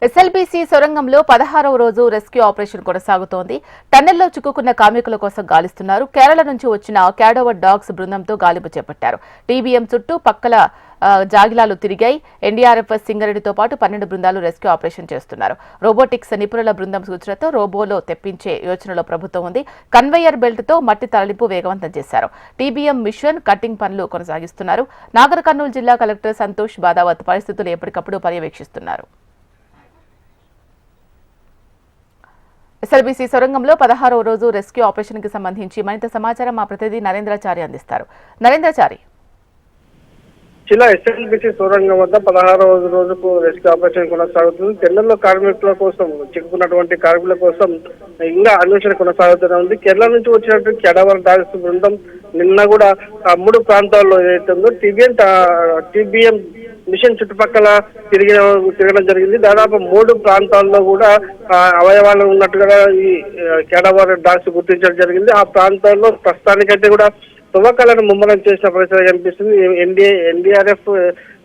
SLBC సొరంగంలో 16వ రోజు rescue operation కొనసాగుతోంది. టన్నెల్లో చిక్కుకున్న కార్మికుల కోసం గాలిస్తున్నారు. కేరళ నుంచి వచ్చిన క్యాడోవర్ డాగ్స్ బృందంతో గాలింపు చేపట్టారు. టీబీఎం చుట్టూ పక్కల జాగిలాలు తిరిగాయి. ఎన్డీఆర్ఎఫ్ సింగరేణితో పాటు 12 బృందాలు రెస్క్యూ ఆపరేషన్ చేస్తున్నారు. రోబోటిక్స్ నిపుణుల బృందం సూచనతో రోబోలో తెప్పించే యోచనలో ప్రభుత్వం ఉంది. కన్వేయర్ బెల్ట్తో మట్టి తరలింపు వేగవంతం చేశారు. టీబీఎం మిషన్ కట్టింగ్ పనులు కొనసాగిస్తున్నారు. నాగర్ కర్నూలు జిల్లా కలెక్టర్ సంతోష్ బాదావత్ పరిస్థితులు ఎప్పటికప్పుడు పర్యవేక్షిస్తున్నారు. ఎస్ఎల్బీసీ సొరంగంలో 16వ రోజు రెస్క్యూ ఆపరేషన్ కి సంబంధించి మరింత సమాచారం మా ప్రతినిధి నరేంద్రచారి అందిస్తారు. నరేంద్రచారి, జిల్లా ఎస్ఎల్బీసీ సొరంగం వద్ద 16వ రోజుకు రెస్క్యూ ఆపరేషన్ కొనసాగుతుంది. కేరళలో కార్మికుల కోసం చిక్కుకున్నటువంటి కార్మికుల కోసం ఇంకా అన్వేషణ కొనసాగుతూనే ఉంది. కేరళ నుంచి వచ్చినటువంటి క్యాడోవర్ డాగ్స్ బృందం నిన్న కూడా 3 ప్రాంతాల్లో ఏదైతే ఉందో టీబీఎం మిషన్ చుట్టుపక్కల తిరగడం జరిగింది. దాదాపు 3 ప్రాంతాల్లో కూడా అవయవాలు ఉన్నట్టుగా ఈ క్యాడోవర్ డాగ్స్ గుర్తించడం జరిగింది. ఆ ప్రాంతాల్లో ప్రస్తుతానికైతే కూడా తువ్వకాలను ముమ్మరం చేసిన పరిస్థితి కనిపిస్తుంది. ఎన్డీఆర్ఎఫ్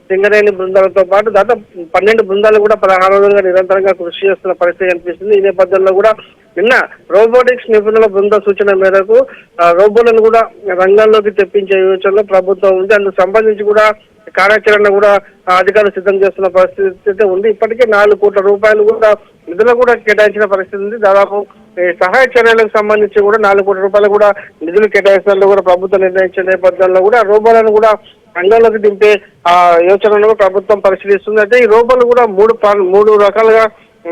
సింగరేణి బృందాలతో పాటు దాదాపు 12 బృందాలు కూడా 16 రోజులుగా నిరంతరంగా కృషి చేస్తున్న పరిస్థితి కనిపిస్తుంది. ఈ నేపథ్యంలో కూడా నిన్న రోబోటిక్స్ నిపుణుల బృంద సూచన మేరకు రోబోలను కూడా రంగంలోకి తెప్పించే యోచనలో ప్రభుత్వం ఉంది. అందుకు సంబంధించి కూడా కార్యాచరణ కూడా అధికారులు సిద్ధం చేస్తున్న పరిస్థితి ఉంది. ఇప్పటికే 4 కోట్ల రూపాయలు కూడా నిధులు కూడా కేటాయించిన పరిస్థితి ఉంది. దాదాపు సహాయ చర్యలకు సంబంధించి కూడా 4 కోట్ల రూపాయలు కూడా నిధులు కేటాయించినట్లు కూడా ప్రభుత్వం నిర్ణయించిన నేపథ్యంలో కూడా రోబోలను కూడా రంగంలోకి దింపే యోచనను ప్రభుత్వం పరిశీలిస్తుంది. అయితే ఈ రోబోలు కూడా 3 రకాలుగా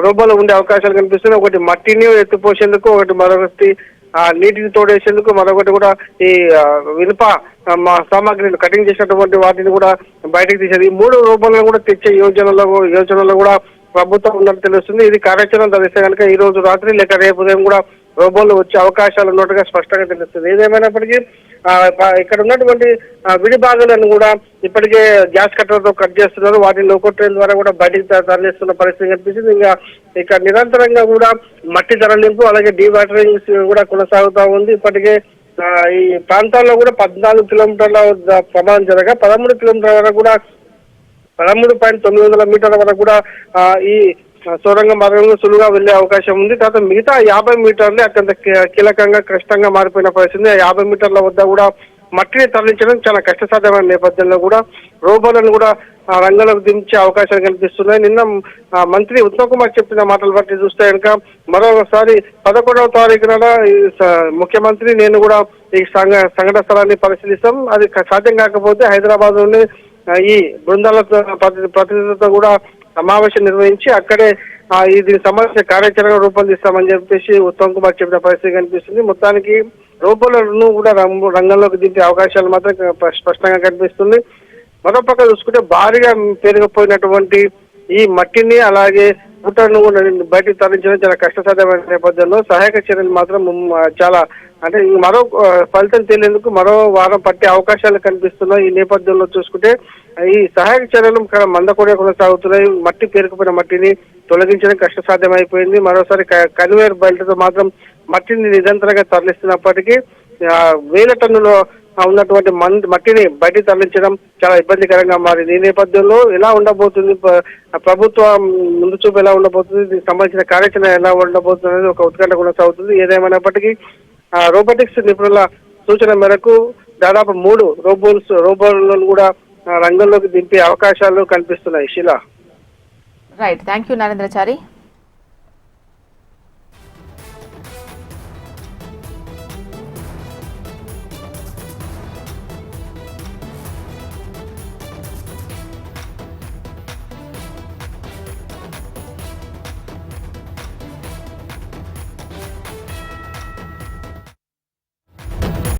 రోబోలు ఉండే అవకాశాలు కనిపిస్తున్నాయి. ఒకటి మట్టిని ఎత్తిపోసేందుకు, ఒకటి మరొకటి నీటిని తోడేసేందుకు, మరొకటి కూడా ఈ ఇనుప సామాగ్రిని కటింగ్ చేసినటువంటి వాటిని కూడా బయటకు తీసేది. ఈ 3 రోబోలను కూడా తెచ్చే యోచనలో కూడా ప్రభుత్వం ఉన్నట్టు తెలుస్తుంది. ఇది కార్యాచరణ తెలిస్తే కనుక ఈ రోజు రాత్రి లేక రేపు ఉదయం కూడా రోబోలు వచ్చే అవకాశాలు ఉన్నట్టుగా స్పష్టంగా తెలుస్తుంది. ఏదేమైనప్పటికీ ఇక్కడ ఉన్నటువంటి విడి భాగాలను కూడా ఇప్పటికే గ్యాస్ కట్టర్తో కట్ చేస్తున్నారు. వాటిని లోకో ట్రైన్ ద్వారా కూడా బయటికి తరలిస్తున్న పరిస్థితి కనిపిస్తుంది. ఇంకా నిరంతరంగా కూడా మట్టి తరలింపు అలాగే డీవాటరింగ్ కూడా కొనసాగుతూ ఉంది. ఇప్పటికే ఈ ప్రాంతాల్లో కూడా 14 కిలోమీటర్ల ప్రమాదం జరగగా 13 కిలోమీటర్ల వరకు కూడా 13.900 మీటర్ల వరకు కూడా ఈ సొరంగ మార్గంలో సులువుగా వెళ్లే అవకాశం ఉంది. తర్వాత మిగతా 50 మీటర్లే అత్యంత కీలకంగా కష్టంగా మారిపోయిన పరిస్థితి. 50 మీటర్ల వద్ద కూడా మట్టిని తరలించడం చాలా కష్టసాధ్యమైన నేపథ్యంలో కూడా రోబోలను కూడా రంగంలోకి దించే అవకాశాలు కనిపిస్తున్నాయి. నిన్న మంత్రి ఉత్తమ్ కుమార్ చెప్పిన మాటలు బట్టి చూస్తే కనుక మరోసారి 11వ తారీఖున ముఖ్యమంత్రి నేను కూడా ఈ సంఘటన స్థలాన్ని పరిశీలిస్తాం. అది సాధ్యం కాకపోతే హైదరాబాద్ లోని ఈ బృందాల ప్రతినిధులతో కూడా సమావేశం నిర్వహించి అక్కడే దీనికి సంబంధించిన కార్యాచరణ రూపొందిస్తామని చెప్పేసి ఉత్తమ్ కుమార్ చెప్పిన పరిస్థితి కనిపిస్తుంది. మొత్తానికి రోబోలను కూడా రంగంలోకి దింపే అవకాశాలు మాత్రం స్పష్టంగా కనిపిస్తుంది. మరోపక్క చూసుకుంటే భారీగా పెరిగిపోయినటువంటి ఈ మట్టిని అలాగే ఊటను బయటకు తరలించడం చాలా కష్టసాధ్యమైన నేపథ్యంలో సహాయక చర్యలు మాత్రం చాలా అంటే మరో ఫలితం తెలియేందుకు మరో వారం పట్టే అవకాశాలు కనిపిస్తున్నాయి. ఈ నేపథ్యంలో చూసుకుంటే ఈ సహాయక చర్యలు మందకొడిగా కొనసాగుతున్నాయి. మట్టి పేరుకుపోయిన మట్టిని తొలగించడం కష్టసాధ్యమైపోయింది. మరోసారి కన్వేయర్ బెల్ట్తో మాత్రం మట్టిని నిరంతరంగా తరలిస్తున్నప్పటికీ 1000 టన్నుల ఉన్నటువంటి మట్టిని బయటికి తరలించడం చాలా ఇబ్బందికరంగా మారింది. ఈ నేపథ్యంలో ఎలా ఉండబోతుంది, ప్రభుత్వం ముందు చూపు ఎలా ఉండబోతుంది, దీనికి సంబంధించిన కార్యాచరణ ఎలా ఉండబోతుంది అనేది ఒక ఉత్కంఠ కొనసాగుతుంది. ఏదేమైనప్పటికీ రోబోటిక్స్ నిపుణుల సూచన మేరకు దాదాపు 3 రోబోలను కూడా రంగంలోకి దింపే అవకాశాలు కనిపిస్తున్నాయి. శిలా, రైట్, థ్యాంక్ యూ నరేంద్రచారి.